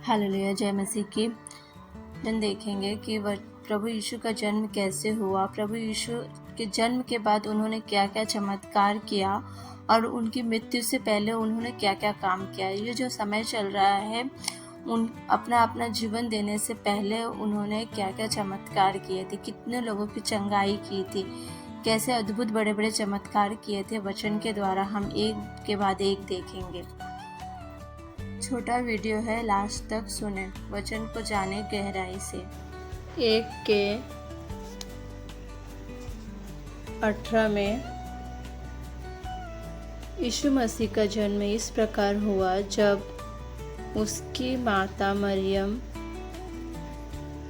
Hallelujah, जय मसीह की। दिन देखेंगे कि प्रभु यीशु का जन्म कैसे हुआ, प्रभु यीशु के जन्म के बाद उन्होंने क्या क्या चमत्कार किया और उनकी मृत्यु से पहले उन्होंने क्या क्या काम किया। ये जो समय चल रहा है, अपना अपना जीवन देने से पहले उन्होंने क्या क्या चमत्कार किए थे, कितने लोगों की चंगाई की थी, कैसे अद्भुत बड़े बड़े चमत्कार किए थे। वचन के द्वारा हम एक के बाद एक देखेंगे। छोटा वीडियो है, लास्ट तक सुने, वचन को जाने गहराई से। 1:18 में यीशु मसीह का जन्म इस प्रकार हुआ, जब उसकी माता मरियम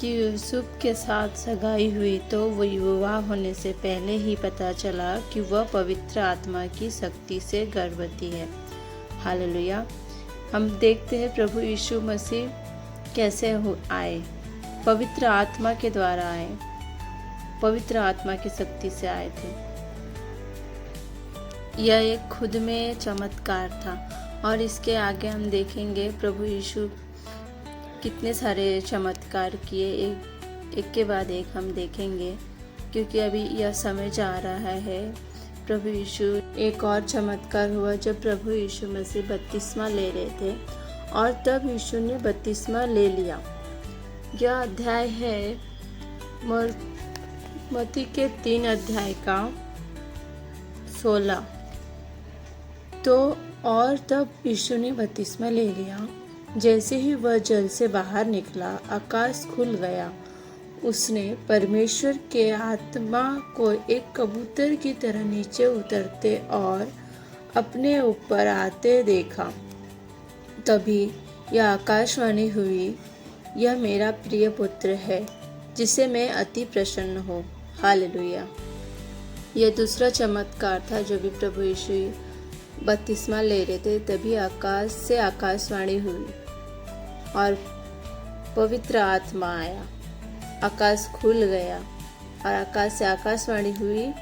की यूसुफ के साथ सगाई हुई तो वह विवाह होने से पहले ही पता चला कि वह पवित्र आत्मा की शक्ति से गर्भवती है। हालेलुया। हम देखते हैं प्रभु यीशु मसीह कैसे आए, पवित्र आत्मा के द्वारा आए, पवित्र आत्मा की शक्ति से आए थे। यह एक खुद में चमत्कार था और इसके आगे हम देखेंगे प्रभु यीशु कितने सारे चमत्कार किए, एक के बाद एक हम देखेंगे, क्योंकि अभी यह समय जा रहा है। प्रभु यीशु एक और चमत्कार हुआ जब प्रभु यीशु मसीह बपतिस्मा ले रहे थे और तब यीशु ने बपतिस्मा ले लिया। यह अध्याय है मत्ती के 3 अध्याय का 16। तो और तब यीशु ने बपतिस्मा ले लिया। जैसे ही वह जल से बाहर निकला, आकाश खुल गया। उसने परमेश्वर के आत्मा को एक कबूतर की तरह नीचे उतरते और अपने ऊपर आते देखा। तभी यह आकाशवाणी हुई, यह मेरा प्रिय पुत्र है, जिसे मैं अति प्रसन्न हूँ। हालेलुया। यह दूसरा चमत्कार था जो भी प्रभु यीशु बपतिस्मा ले रहे थे। तभी आकाश से आकाशवाणी हुई और पवित्र आत्मा आया, आकाश खुल गया और आकाश से आकाशवाणी हुई,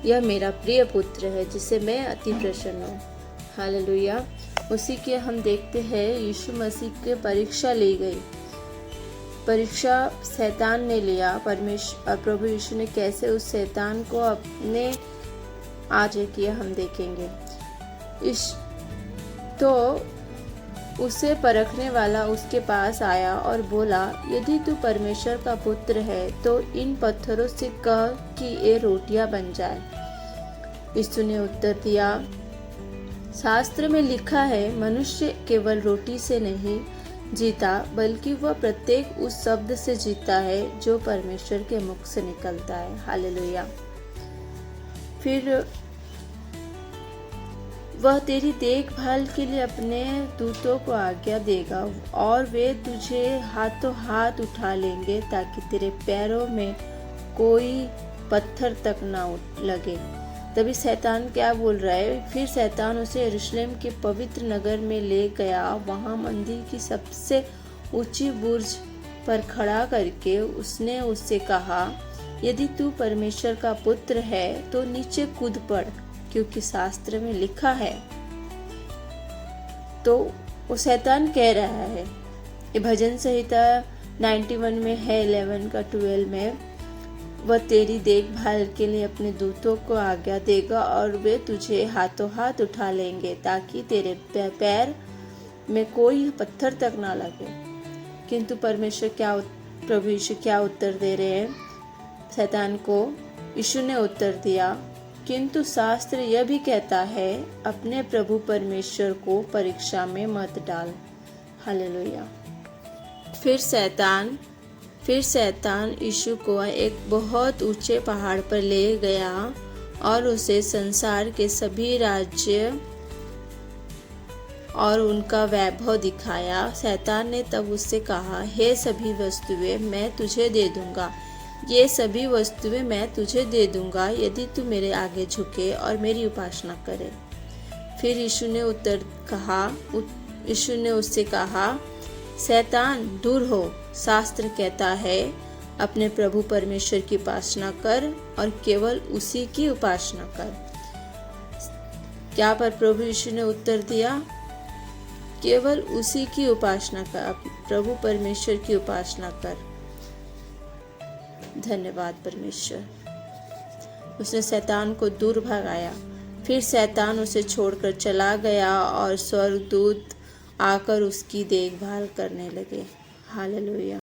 यह मेरा प्रिय पुत्र है, जिसे मैं अति प्रसन्न हूँ। हालेलुया। उसी के हम देखते हैं यीशु मसीह की परीक्षा ली गई। परीक्षा शैतान ने लिया, परमेश्वर और प्रभु यीशु ने कैसे उस शैतान को अपने आगे किया, हम देखेंगे। तो उसे परखने वाला उसके पास आया और बोला, यदि तू परमेश्वर का पुत्र है तो इन पत्थरों से कह कि ये रोटियां बन जाए। यीशु ने उत्तर दिया, शास्त्र में लिखा है, मनुष्य केवल रोटी से नहीं जीता, बल्कि वह प्रत्येक उस शब्द से जीता है जो परमेश्वर के मुख से निकलता है। हालेलुया। फिर वह तेरी देखभाल के लिए अपने दूतों को आज्ञा देगा और वे तुझे हाथों हाथ उठा लेंगे, ताकि तेरे पैरों में कोई पत्थर तक ना लगे। तभी शैतान क्या बोल रहा है? फिर शैतान उसे यरूशलेम के पवित्र नगर में ले गया। वहाँ मंदिर की सबसे ऊंची बुर्ज पर खड़ा करके उसने उससे कहा, यदि तू परमेश्वर का पुत्र है तो नीचे कूद पड़, क्योंकि शास्त्र में लिखा है। तो वो शैतान कह रहा है, ये भजन संहिता 91 में है, 11 का 12 में, वह तेरी देखभाल के लिए अपने दूतों को आज्ञा देगा और वे तुझे हाथों हाथ उठा लेंगे, ताकि तेरे पैर में कोई पत्थर तक ना लगे। किंतु प्रभु यीशु क्या उत्तर दे रहे हैं शैतान को? यीशु ने उत्तर दिया, किंतु शास्त्र यह भी कहता है, अपने प्रभु परमेश्वर को परीक्षा में मत डाल। हालेलुया। फिर शैतान यीशु को एक बहुत ऊंचे पहाड़ पर ले गया और उसे संसार के सभी राज्य और उनका वैभव दिखाया। शैतान ने तब उससे कहा, हे सभी वस्तुएं मैं तुझे दे दूंगा, ये सभी वस्तुएं मैं तुझे दे दूंगा, यदि तू मेरे आगे झुके और मेरी उपासना करे। फिर यीशु ने उससे कहा, शैतान दूर हो, शास्त्र कहता है, अपने प्रभु परमेश्वर की उपासना कर और केवल उसी की उपासना कर। क्या पर प्रभु यीशु ने उत्तर दिया, केवल उसी की उपासना कर, प्रभु परमेश्वर की उपासना कर। धन्यवाद परमेश्वर। उसने शैतान को दूर भगाया। फिर शैतान उसे छोड़कर चला गया और स्वर्गदूत आकर उसकी देखभाल करने लगे। हालेलुया।